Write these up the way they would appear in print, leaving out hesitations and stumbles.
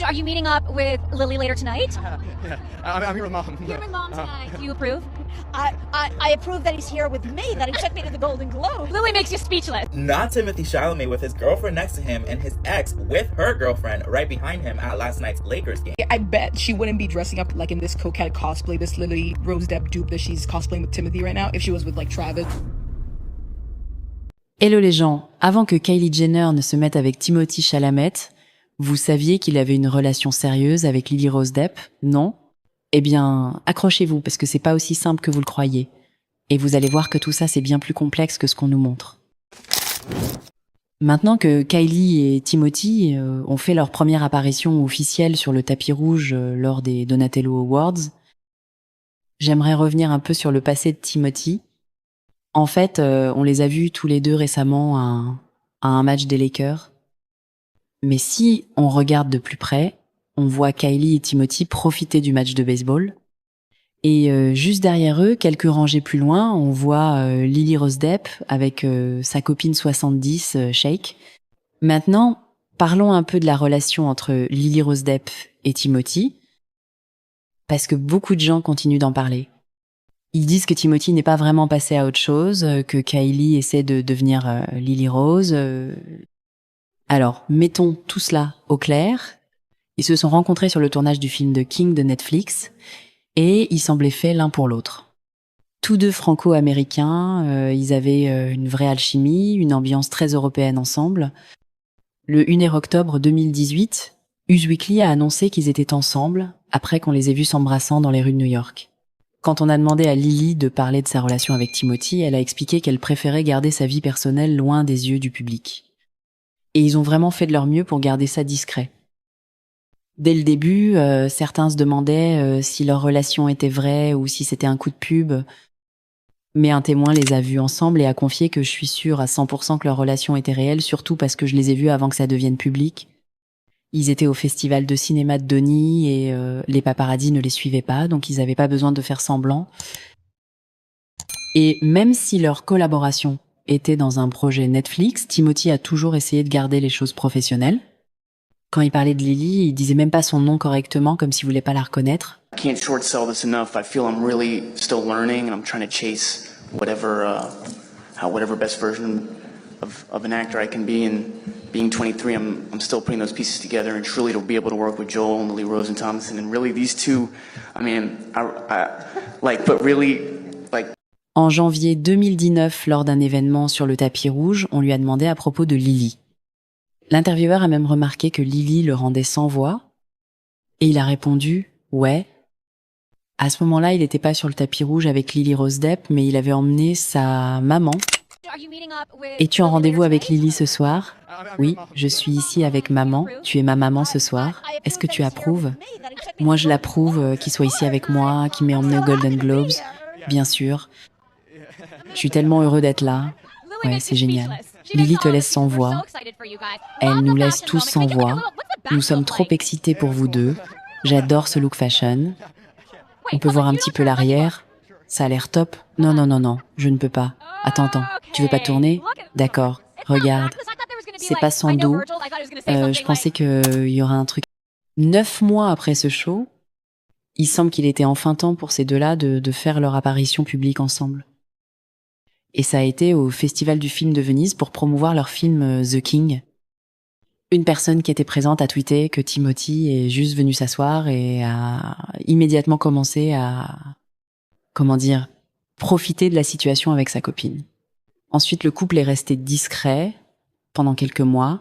Are you meeting up with Lily later tonight? Yeah, I'm here with Mom. You're with Mom tonight. Do you approve? I approve that he's here with me, that he took me to the Golden Globe. Lily makes you speechless. Not Timothée Chalamet with his girlfriend next to him and his ex with her girlfriend right behind him at last night's Lakers game. I bet she wouldn't be dressing up like in this coquette cosplay, this Lily Rose Depp dupe that she's cosplaying with Timothy right now, if she was with like Travis. Hello les gens, avant que Kylie Jenner ne se mette avec Timothée Chalamet, vous saviez qu'il avait une relation sérieuse avec Lily Rose Depp, non? Eh bien, accrochez-vous parce que c'est pas aussi simple que vous le croyez. Et vous allez voir que tout ça c'est bien plus complexe que ce qu'on nous montre. Maintenant que Kylie et Timothy ont fait leur première apparition officielle sur le tapis rouge lors des Donatello Awards, j'aimerais revenir un peu sur le passé de Timothy. En fait, on les a vus tous les deux récemment à un match des Lakers. Mais si on regarde de plus près, on voit Kylie et Timothy profiter du match de baseball. Et juste derrière eux, quelques rangées plus loin, on voit Lily Rose Depp avec sa copine 70, Shake. Maintenant, parlons un peu de la relation entre Lily Rose Depp et Timothy, parce que beaucoup de gens continuent d'en parler. Ils disent que Timothy n'est pas vraiment passé à autre chose, que Kylie essaie de devenir Lily Rose. Alors, mettons tout cela au clair. Ils se sont rencontrés sur le tournage du film The King de Netflix et ils semblaient faits l'un pour l'autre. Tous deux franco-américains, ils avaient une vraie alchimie, une ambiance très européenne ensemble. Le 1er octobre 2018, Us Weekly a annoncé qu'ils étaient ensemble après qu'on les ait vus s'embrassant dans les rues de New York. Quand on a demandé à Lily de parler de sa relation avec Timothy, elle a expliqué qu'elle préférait garder sa vie personnelle loin des yeux du public. Et ils ont vraiment fait de leur mieux pour garder ça discret. Dès le début, certains se demandaient si leur relation était vraie ou si c'était un coup de pub. Mais un témoin les a vus ensemble et a confié que je suis sûre à 100% que leur relation était réelle, surtout parce que je les ai vus avant que ça devienne public. Ils étaient au festival de cinéma de Donny et les paparazzis ne les suivaient pas, donc ils n'avaient pas besoin de faire semblant. Et même si leur collaboration était dans un projet Netflix, Timothy a toujours essayé de garder les choses professionnelles. Quand il parlait de Lily, il disait même pas son nom correctement, comme s'il voulait pas la reconnaître. I can't short sell this enough. I feel I'm really still learning and I'm trying to chase whatever best version of an actor I can be. And being 23, I'm still putting those pieces together. And truly to be able to work with Joel and Lily Rose and Thomason and really these two, I mean, but really, like. En janvier 2019, lors d'un événement sur le tapis rouge, on lui a demandé à propos de Lily. L'intervieweur a même remarqué que Lily le rendait sans voix, et il a répondu « ouais ». À ce moment-là, il n'était pas sur le tapis rouge avec Lily Rose Depp, mais il avait emmené sa maman. « Es-tu en rendez-vous avec Lily ce soir ?»« Oui, je suis ici avec maman. Tu es ma maman ce soir. Est-ce que tu approuves ?»« Moi, je l'approuve qu'il soit ici avec moi, qu'il m'ait emmené aux Golden Globes. Bien sûr. Je suis tellement heureux d'être là. Ouais, c'est génial. Lily te laisse sans voix. Elle nous laisse tous sans voix. Nous sommes trop excités pour vous deux. J'adore ce look fashion. On peut voir un petit peu l'arrière. Ça a l'air top. Non, je ne peux pas. Attends, tu veux pas tourner? D'accord, regarde. C'est pas sans dos. Je pensais qu'il y aurait un truc. 9 mois après ce show, il semble qu'il était enfin temps pour ces deux-là de faire leur apparition publique ensemble. Et ça a été au Festival du film de Venise pour promouvoir leur film The King. Une personne qui était présente a tweeté que Timothy est juste venu s'asseoir et a immédiatement commencé à, profiter de la situation avec sa copine. Ensuite, le couple est resté discret pendant quelques mois.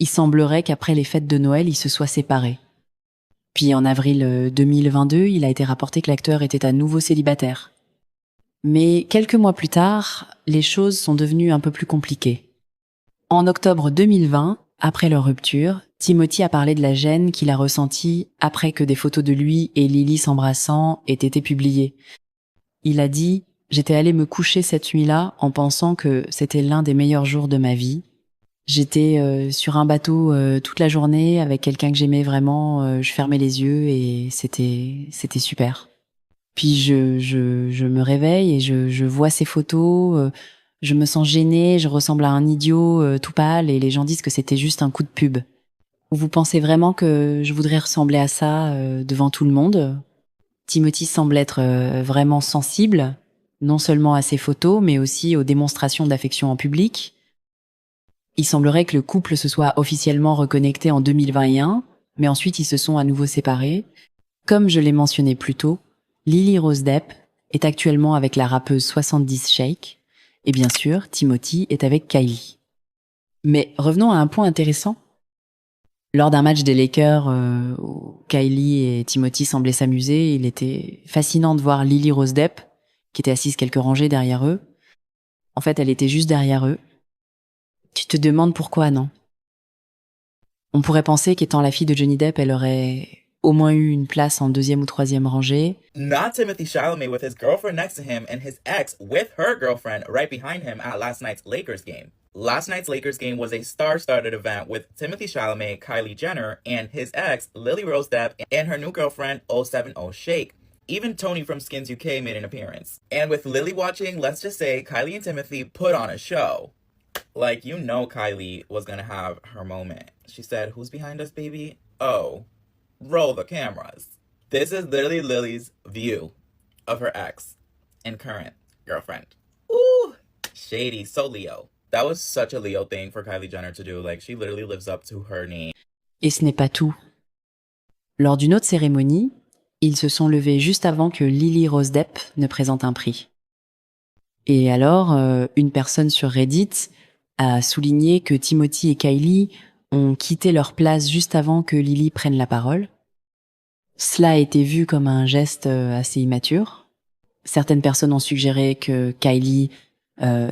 Il semblerait qu'après les fêtes de Noël, ils se soient séparés. Puis en avril 2022, il a été rapporté que l'acteur était à nouveau célibataire. Mais quelques mois plus tard, les choses sont devenues un peu plus compliquées. En octobre 2020, après leur rupture, Timothy a parlé de la gêne qu'il a ressentie après que des photos de lui et Lily s'embrassant aient été publiées. Il a dit « J'étais allé me coucher cette nuit-là en pensant que c'était l'un des meilleurs jours de ma vie. J'étais sur un bateau toute la journée avec quelqu'un que j'aimais vraiment, je fermais les yeux et c'était super. » Puis je me réveille et je vois ces photos, je me sens gênée, je ressemble à un idiot tout pâle et les gens disent que c'était juste un coup de pub. Vous pensez vraiment que je voudrais ressembler à ça devant tout le monde? Timothy semble être vraiment sensible, non seulement à ses photos, mais aussi aux démonstrations d'affection en public. Il semblerait que le couple se soit officiellement reconnecté en 2021, mais ensuite ils se sont à nouveau séparés. Comme je l'ai mentionné plus tôt, Lily Rose Depp est actuellement avec la rappeuse 70 Shake, et bien sûr, Timothy est avec Kylie. Mais revenons à un point intéressant. Lors d'un match des Lakers où Kylie et Timothy semblaient s'amuser, il était fascinant de voir Lily Rose Depp, qui était assise quelques rangées derrière eux. En fait, elle était juste derrière eux. Tu te demandes pourquoi, non? On pourrait penser qu'étant la fille de Johnny Depp, elle aurait au moins eu une place en deuxième ou troisième rangée. Not Timothy Chalamet with his girlfriend next to him and his ex with her girlfriend right behind him at last night's Lakers game. Last night's Lakers game was a star-studded event with Timothy Chalamet, Kylie Jenner, and his ex, Lily Rose Depp, and her new girlfriend, 070 Shake. Even Tony from Skins UK made an appearance. And with Lily watching, let's just say Kylie and Timothy put on a show. Like, you know Kylie was gonna have her moment. She said, "Who's behind us, baby? Oh, roll the cameras." This is literally Lily's view of her ex and current girlfriend. Ooh, shady, so Leo. That was such a Leo thing for Kylie Jenner to do. Like, she literally lives up to her name. Et ce n'est pas tout. Lors d'une autre cérémonie, ils se sont levés juste avant que Lily Rose Depp ne présente un prix. Et alors, une personne sur Reddit a souligné que Timothy et Kylie ont quitté leur place juste avant que Lily prenne la parole. Cela a été vu comme un geste assez immature. Certaines personnes ont suggéré que Kylie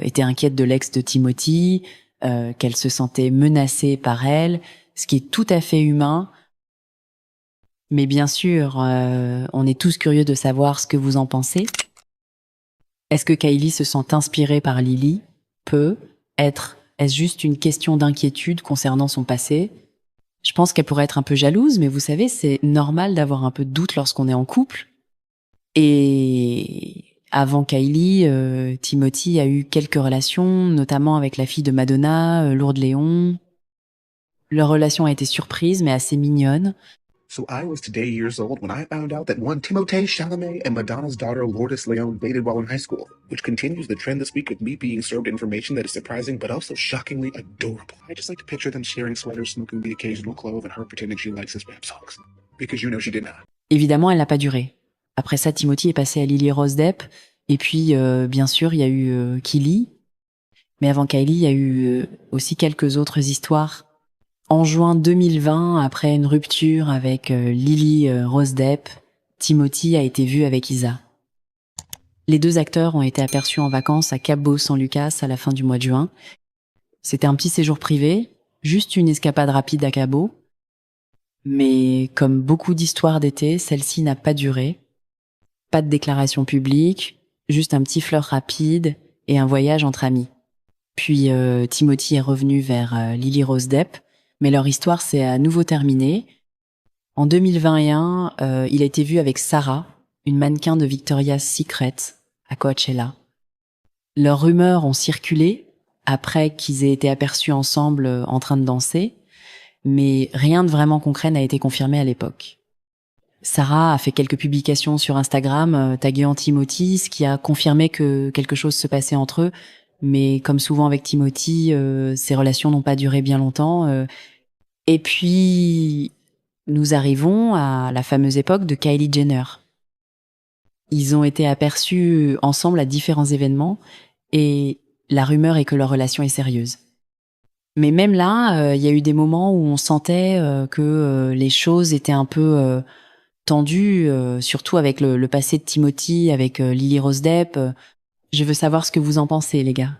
était inquiète de l'ex de Timothy, qu'elle se sentait menacée par elle, ce qui est tout à fait humain. Mais bien sûr, on est tous curieux de savoir ce que vous en pensez. Est-ce que Kylie se sent inspirée par Lily? Est-ce juste une question d'inquiétude concernant son passé? Je pense qu'elle pourrait être un peu jalouse, mais vous savez, c'est normal d'avoir un peu de doute lorsqu'on est en couple. Et avant Kylie, Timothy a eu quelques relations, notamment avec la fille de Madonna, Lourdes Léon. Leur relation a été surprise, mais assez mignonne. So I was today years old when I found out that one Timothée Chalamet and Madonna's daughter Lourdes Leon dated while in high school, which continues the trend this week of me being served information that is surprising but also shockingly adorable. I just like to picture them sharing sweaters, smoking the occasional clove, and her pretending she likes his rap songs. Because you know she did not. Évidemment, elle n'a pas duré. Après ça, Timothy est passé à Lily Rose Depp, et puis, bien sûr, il y a eu Kylie. Mais avant Kylie, il y a eu aussi quelques autres histoires. En juin 2020, après une rupture avec Lily Rose Depp, Timothy a été vu avec Isa. Les deux acteurs ont été aperçus en vacances à Cabo San Lucas à la fin du mois de juin. C'était un petit séjour privé, juste une escapade rapide à Cabo. Mais comme beaucoup d'histoires d'été, celle-ci n'a pas duré. Pas de déclaration publique, juste un petit flirt rapide et un voyage entre amis. Puis Timothy est revenu vers Lily Rose Depp, mais leur histoire s'est à nouveau terminée. En 2021, il a été vu avec Sarah, une mannequin de Victoria's Secret, à Coachella. Leurs rumeurs ont circulé après qu'ils aient été aperçus ensemble en train de danser, mais rien de vraiment concret n'a été confirmé à l'époque. Sarah a fait quelques publications sur Instagram taguant Timothy, ce qui a confirmé que quelque chose se passait entre eux, mais comme souvent avec Timothy, ces relations n'ont pas duré bien longtemps. Et puis, nous arrivons à la fameuse époque de Kylie Jenner. Ils ont été aperçus ensemble à différents événements et la rumeur est que leur relation est sérieuse. Mais même là, il y a eu des moments où on sentait que les choses étaient un peu tendues, surtout avec le passé de Timothy, avec Lily Rose Depp. Je veux savoir ce que vous en pensez, les gars.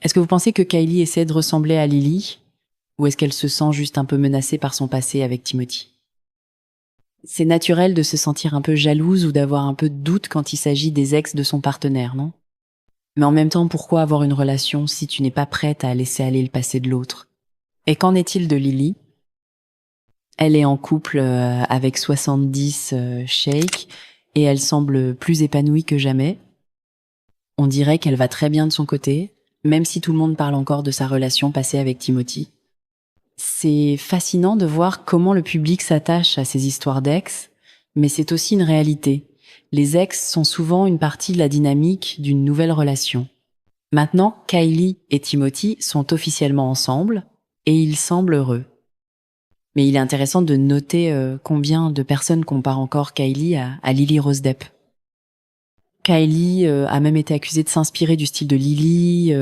Est-ce que vous pensez que Kylie essaie de ressembler à Lily? Ou est-ce qu'elle se sent juste un peu menacée par son passé avec Timothy? C'est naturel de se sentir un peu jalouse ou d'avoir un peu de doute quand il s'agit des ex de son partenaire, non? Mais en même temps, pourquoi avoir une relation si tu n'es pas prête à laisser aller le passé de l'autre? Et qu'en est-il de Lily? Elle est en couple avec 70 Shake et elle semble plus épanouie que jamais. On dirait qu'elle va très bien de son côté, même si tout le monde parle encore de sa relation passée avec Timothy. C'est fascinant de voir comment le public s'attache à ces histoires d'ex, mais c'est aussi une réalité. Les ex sont souvent une partie de la dynamique d'une nouvelle relation. Maintenant, Kylie et Timothy sont officiellement ensemble et ils semblent heureux. Mais il est intéressant de noter combien de personnes comparent encore Kylie à Lily Rose Depp. Kylie a même été accusée de s'inspirer du style de Lily,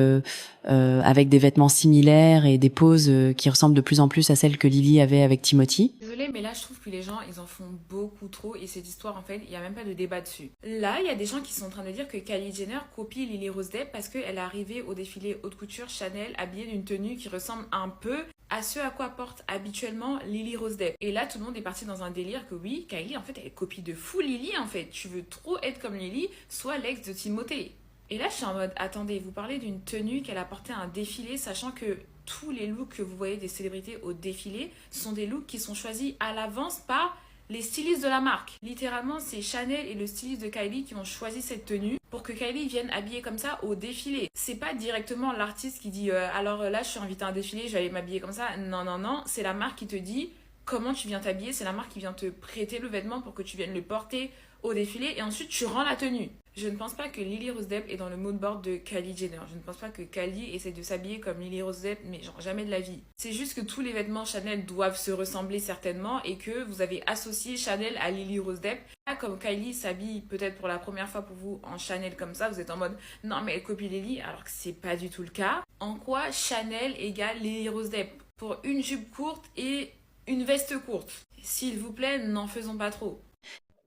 avec des vêtements similaires et des poses qui ressemblent de plus en plus à celles que Lily avait avec Timothy. Désolée, mais là je trouve que les gens ils en font beaucoup trop et cette histoire en fait il n'y a même pas de débat dessus. Là il y a des gens qui sont en train de dire que Kylie Jenner copie Lily Rose Depp parce qu'elle est arrivée au défilé haute couture Chanel habillée d'une tenue qui ressemble un peu à ce à quoi porte habituellement Lily Rose Depp. Et là tout le monde est parti dans un délire que oui, Kylie en fait elle copie de fou Lily en fait. Tu veux trop être comme Lily, soit l'ex de Timothée. Et là je suis en mode attendez, vous parlez d'une tenue qu'elle a portée à un défilé sachant que tous les looks que vous voyez des célébrités au défilé sont des looks qui sont choisis à l'avance par les stylistes de la marque. Littéralement, c'est Chanel et le styliste de Kylie qui ont choisi cette tenue pour que Kylie vienne habillée comme ça au défilé. C'est pas directement l'artiste qui dit alors là je suis invitée à un défilé, je vais aller m'habiller comme ça. Non, non, non, c'est la marque qui te dit comment tu viens t'habiller, c'est la marque qui vient te prêter le vêtement pour que tu viennes le porter au défilé et ensuite tu rends la tenue. Je ne pense pas que Lily Rose Depp est dans le mood board de Kylie Jenner. Je ne pense pas que Kylie essaie de s'habiller comme Lily Rose Depp, mais genre jamais de la vie. C'est juste que tous les vêtements Chanel doivent se ressembler certainement et que vous avez associé Chanel à Lily Rose Depp. Là, comme Kylie s'habille peut-être pour la première fois pour vous en Chanel comme ça, vous êtes en mode non mais elle copie Lily alors que c'est pas du tout le cas. En quoi Chanel égale Lily Rose Depp? Pour une jupe courte et une veste courte. S'il vous plaît, n'en faisons pas trop.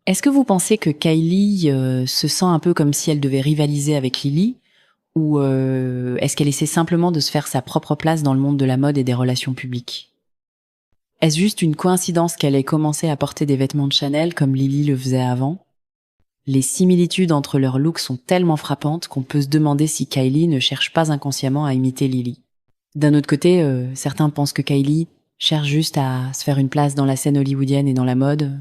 Est-ce que vous pensez que Kylie se sent un peu comme si elle devait rivaliser avec Lily ou est-ce qu'elle essaie simplement de se faire sa propre place dans le monde de la mode et des relations publiques? Est-ce juste une coïncidence qu'elle ait commencé à porter des vêtements de Chanel comme Lily le faisait avant? Les similitudes entre leurs looks sont tellement frappantes qu'on peut se demander si Kylie ne cherche pas inconsciemment à imiter Lily. D'un autre côté, certains pensent que Kylie cherche juste à se faire une place dans la scène hollywoodienne et dans la mode.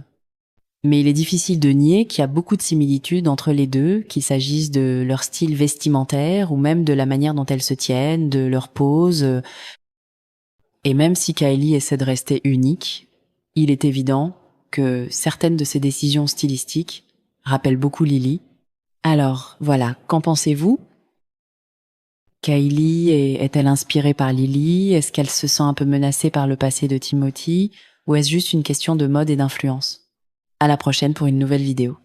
Mais il est difficile de nier qu'il y a beaucoup de similitudes entre les deux, qu'il s'agisse de leur style vestimentaire ou même de la manière dont elles se tiennent, de leur pose. Et même si Kylie essaie de rester unique, il est évident que certaines de ses décisions stylistiques rappellent beaucoup Lily. Alors, voilà, qu'en pensez-vous? Kylie est-elle inspirée par Lily? Est-ce qu'elle se sent un peu menacée par le passé de Timothy? Ou est-ce juste une question de mode et d'influence? À la prochaine pour une nouvelle vidéo.